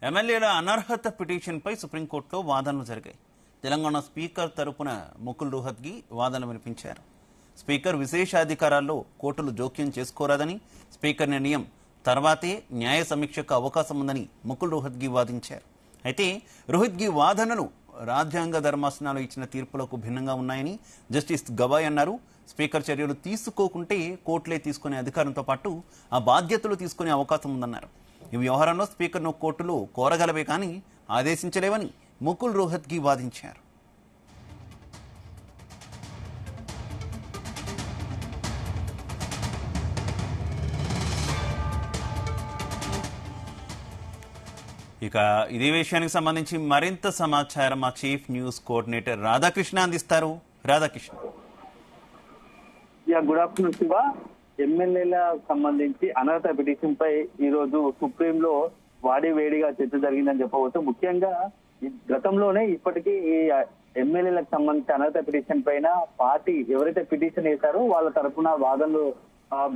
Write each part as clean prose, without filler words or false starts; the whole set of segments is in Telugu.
ఎమ్మెల్యేల అనర్హత పిటిషన్పై సుప్రీంకోర్టులో వాదనలు జరిగాయి. తెలంగాణ స్పీకర్ తరపున ముకుల్ రోహత్గి వాదనలు వినిపించారు. స్పీకర్ విశేషాధికారాల్లో కోర్టులు జోక్యం చేసుకోరాదని, స్పీకర్ నిర్ణయం తర్వాతే న్యాయ సమీక్షకు అవకాశం ఉందని ముకుల్ రోహత్గి వాదించారు. అయితే రోహత్గి వాదనలు రాజ్యాంగ ధర్మాసనాలు ఇచ్చిన తీర్పులకు భిన్నంగా ఉన్నాయని జస్టిస్ గవాయ్ అన్నారు. స్పీకర్ చర్యలు తీసుకోకుంటే కోర్టులే తీసుకునే అధికారంతో పాటు ఆ బాధ్యతలు తీసుకునే అవకాశం ఉందన్నారు. ఈ వ్యవహారంలో స్పీకర్ను కోర్టులు కోరగలవే కానీ ఆదేశించలేవని ముకుల్ రోహత్గి వాదించారు. ఇక ఇదే విషయానికి సంబంధించి మరింత సమాచారం మా చీఫ్ న్యూస్ కోఆర్డినేటర్ రాధాకృష్ణ అందిస్తారు. రాధాకృష్ణ. Good afternoon Shiva. ఎమ్మెల్యేల సంబంధించి అనర్హత పిటిషన్ పై ఈ రోజు సుప్రీంలో వేడిగా చర్చ జరిగిందని చెప్పవచ్చు. ముఖ్యంగా గతంలోనే ఇప్పటికీ ఈ ఎమ్మెల్యేలకు సంబంధించి అనర్హత పిటిషన్ పైన పార్టీ ఎవరైతే పిటిషన్ వేశారో వాళ్ళ తరఫున వాదనలు,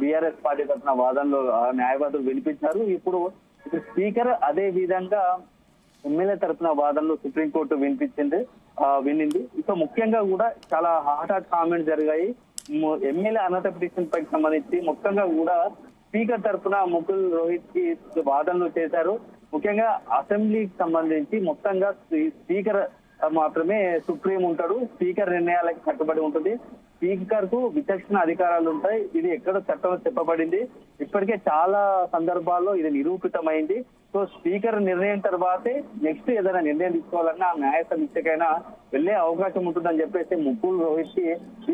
బీఆర్ఎస్ పార్టీ తరఫున వాదనలు న్యాయవాదులు వినిపించారు. ఇప్పుడు స్పీకర్ అదే విధంగా ఎమ్మెల్యే తరఫున వాదనలు సుప్రీంకోర్టు వినింది. ఇక ముఖ్యంగా కూడా చాలా హాట్ కామెంట్స్ జరిగాయి. ఎమ్మెల్యే అనర్హత పిటిషన్ పై సంబంధించి మొత్తంగా కూడా స్పీకర్ తరఫున ముకుల్ రోహత్గి వాదనలు చేశారు. ముఖ్యంగా అసెంబ్లీకి సంబంధించి మొత్తంగా స్పీకర్ మాత్రమే సుప్రీం ఉంటాడు. స్పీకర్ నిర్ణయాలకు కట్టుబడి ఉంటుంది. స్పీకర్ కు విచక్షణ అధికారాలు ఉంటాయి. ఇది ఎక్కడో చట్టంలో చెప్పబడింది. ఇప్పటికే చాలా సందర్భాల్లో ఇది నిరూపితమైంది. సో స్పీకర్ నిర్ణయం తర్వాతే నెక్స్ట్ ఏదైనా నిర్ణయం తీసుకోవాలన్నా న్యాయ సమీక్షకైనా వెళ్లే అవకాశం ఉంటుందని చెప్పేసి ముకుల్ రోహత్గి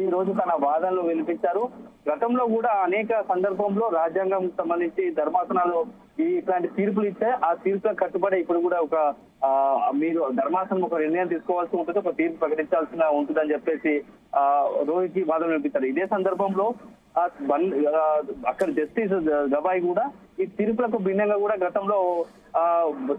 ఈ రోజు తన వాదనలు వినిపించారు. గతంలో కూడా అనేక సందర్భంలో రాజ్యాంగం సంబంధించి ధర్మాసనాలు ఇట్లాంటి తీర్పులు ఇస్తే ఆ తీర్పులకు కట్టుబడి ఇప్పుడు కూడా మీరు ధర్మాసనం ఒక నిర్ణయం తీసుకోవాల్సి ఉంటుంది, ఒక తీర్పు ప్రకటించాల్సిన ఉంటుందని చెప్పేసి రోహిత్గి వాదన వినిపించారు. ఇదే సందర్భంలో అక్కడ జస్టిస్ గవాయ్ కూడా ఈ తీర్పులకు భిన్నంగా కూడా గతంలో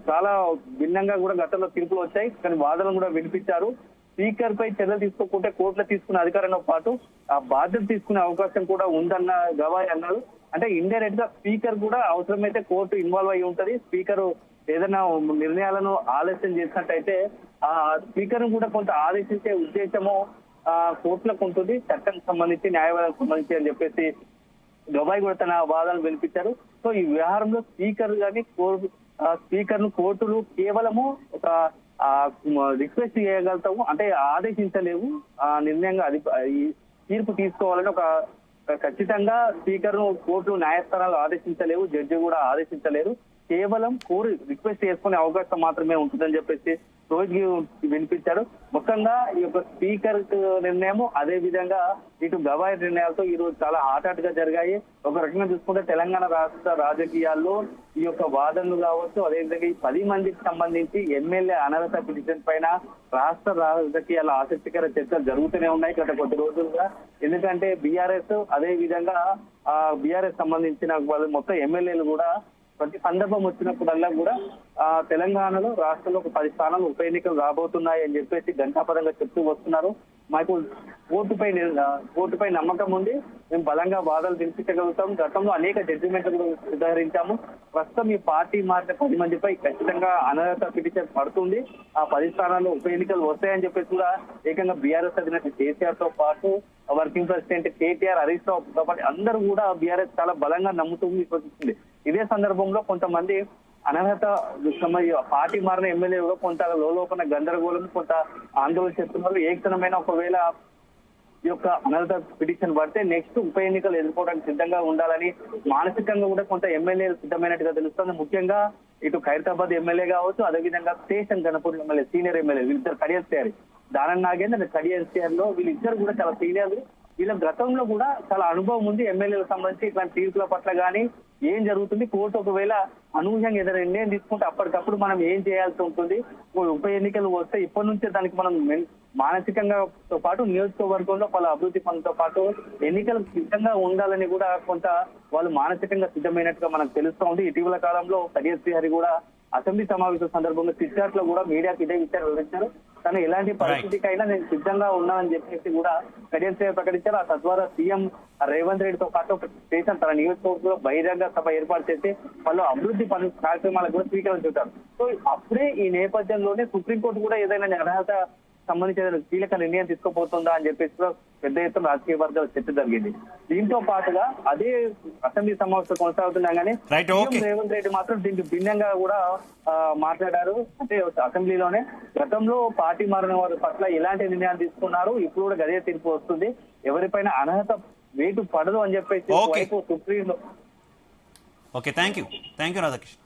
చాలా భిన్నంగా కూడా గతంలో తీర్పులు వచ్చాయి. కానీ వాదనలు కూడా వినిపించారు. స్పీకర్ పై చర్యలు తీసుకోకుంటే కోర్టులో తీసుకునే అధికారంతో పాటు ఆ బాధ్యత తీసుకునే అవకాశం కూడా ఉందన్న గవాయ్ అన్నారు. అంటే ఇండైరెక్ట్ గా స్పీకర్ కూడా అవసరమైతే కోర్టు ఇన్వాల్వ్ అయి ఉంటది. స్పీకర్ ఏదైనా నిర్ణయాలను ఆలస్యం చేసినట్టయితే ఆ స్పీకర్ కూడా కొంత ఆదేశించే ఉద్దేశము కోర్టులకు ఉంటుంది, చట్టానికి సంబంధించి న్యాయవాదానికి సంబంధించి అని చెప్పేసి గవాయ్ కూడా తన వాదనలు వినిపించారు. సో ఈ వ్యవహారంలో స్పీకర్ ను కోర్టులు కేవలము ఒక రిక్వెస్ట్ చేయగలుగుతాము, అంటే ఆదేశించలేవు. నిర్ణయంగా ఈ తీర్పు తీసుకోవాలని ఖచ్చితంగా స్పీకర్ ను కోర్టులు న్యాయస్థానాలు ఆదేశించలేవు, జడ్జి కూడా ఆదేశించలేరు. కేవలం రిక్వెస్ట్ చేసుకునే అవకాశం మాత్రమే ఉంటుందని చెప్పేసి రోహిత్గి వినిపించారు. మొత్తంగా ఈ యొక్క స్పీకర్ నిర్ణయం అదే విధంగా ఇటు గవాయ్ నిర్ణయాలతో ఈ రోజు చాలా హాట్ గా జరిగాయి. ఒక రకంగా చూసుకుంటే తెలంగాణ రాష్ట్ర రాజకీయాల్లో ఈ యొక్క వాదనలు కావచ్చు, అదేవిధంగా ఈ 10 మందికి సంబంధించి ఎమ్మెల్యే అనర్హత పిటిషన్ పైన రాష్ట్ర రాజకీయాల ఆసక్తికర చర్చలు జరుగుతూనే ఉన్నాయి గత కొద్ది రోజులుగా. ఎందుకంటే బీఆర్ఎస్ అదే విధంగా బీఆర్ఎస్ సంబంధించిన వాళ్ళు మొత్తం ఎమ్మెల్యేలు కూడా ప్రతి సందర్భం వచ్చినప్పుడల్లా కూడా తెలంగాణలో రాష్ట్రంలో ఒక 10 స్థానాలు ఉప ఎన్నికలు రాబోతున్నాయి అని చెప్పేసి ఘంటాపరంగా చెప్తూ వస్తున్నారు. మాకు కోర్టుపై నమ్మకం ఉంది, మేము బలంగా వాదాలు వినిపించగలుగుతాం. గతంలో అనేక జడ్జిమెంట్లు ఉదహరించాము. ప్రస్తుతం ఈ పార్టీ మారిన 10 మందిపై ఖచ్చితంగా అనర్హత పిటిషన్ పడుతుంది. ఆ 10 స్థానాల్లో ఉప ఎన్నికలు వస్తాయని చెప్పేసి కూడా ఏకంగా బీఆర్ఎస్ అధినేత కేసీఆర్ తో పాటు వర్కింగ్ ప్రెసిడెంట్ కేటీఆర్, హరీష్ రావు పాటు అందరూ కూడా బీఆర్ఎస్ చాలా బలంగా నమ్ముతుంది, విశ్వసిస్తుంది. ఇదే సందర్భంలో కొంతమంది అనర్హత పార్టీ మారిన ఎమ్మెల్యేలు కొంత లోపల గందరగోళం, కొంత ఆందోళన చేస్తున్నారు. ఏ క్షణమైనా ఒకవేళ ఈ యొక్క అనర్హత పిటిషన్ పడితే నెక్స్ట్ ఉప ఎన్నికలు ఎదుర్కోవడానికి సిద్ధంగా ఉండాలని మానసికంగా కూడా కొంత ఎమ్మెల్యేలు సిద్ధమైనట్టుగా తెలుస్తుంది. ముఖ్యంగా ఇటు ఖైరతాబాద్ ఎమ్మెల్యే కావచ్చు, అదేవిధంగా station Ganapur MLA senior MLA వీళ్ళిద్దరు కడియం తయారు దానం నాగేంద్ర కడియం లో వీళ్ళిద్దరు కూడా చాలా సీనియర్లు. వీళ్ళ గతంలో కూడా చాలా అనుభవం ఉంది ఎమ్మెల్యేలకు సంబంధించి ఇట్లాంటి తీర్పుల పట్ల కానీ ఏం జరుగుతుంది, కోర్టు ఒకవేళ అనూహ్యంగా ఏదైనా నిర్ణయం తీసుకుంటే అప్పటికప్పుడు మనం ఏం చేయాల్సి ఉంటుంది. ఉప ఎన్నికలు వస్తే ఇప్పటి నుంచే దానికి మనం మానసికంగా తో పాటు నియోజకవర్గంలో పలు అభివృద్ధి పనులతో పాటు ఎన్నికలకు సిద్ధంగా ఉండాలని కూడా కొంత వాళ్ళు మానసికంగా సిద్ధమైనట్టుగా మనకు తెలుస్తూ ఉంది. ఇటీవల కాలంలో కడియం శ్రీహరి కూడా అసెంబ్లీ సమావేశం సందర్భంగా సిద్ధార్థ్ లో కూడా మీడియాకి ఇదే విషయాన్ని వివరించారు. తను ఎలాంటి పరిస్థితికైనా నేను సిద్ధంగా ఉన్నానని చెప్పేసి కూడా గడియల్ సేవ ప్రకటించారు. ఆ తద్వారా సీఎం రేవంత్ రెడ్డితో పాటు ఒక స్టేషన్ తన నియోజకవర్గంలో బహిరంగ సభ ఏర్పాటు చేసి వాళ్ళు అభివృద్ధి పనులు కార్యక్రమాలకు కూడా స్వీకరించుంటారు. సో అప్పుడే ఈ నేపథ్యంలోనే సుప్రీంకోర్టు కూడా ఏదైనా అర్హత సంబంధించిన కీలక నిర్ణయం తీసుకోబోతుందా అని చెప్పేసి కూడా పెద్ద ఎత్తున రాజకీయ వర్గాలు చర్చ జరిగింది. దీంతో పాటుగా అదే అసెంబ్లీ సమావేశం కొనసాగుతున్నా కానీ రేవంత్ రెడ్డి మాత్రం దీనికి భిన్నంగా కూడా మాట్లాడారు. అంటే అసెంబ్లీలోనే గతంలో పార్టీ మారిన వారి పట్ల ఎలాంటి నిర్ణయాలు తీసుకున్నారు, ఇప్పుడు కూడా గదే తీర్పు వస్తుంది, ఎవరిపైన అనర్హత వేటు పడదు అని చెప్పేసి సుప్రీంలో. Okay, thank you Radhakrishna.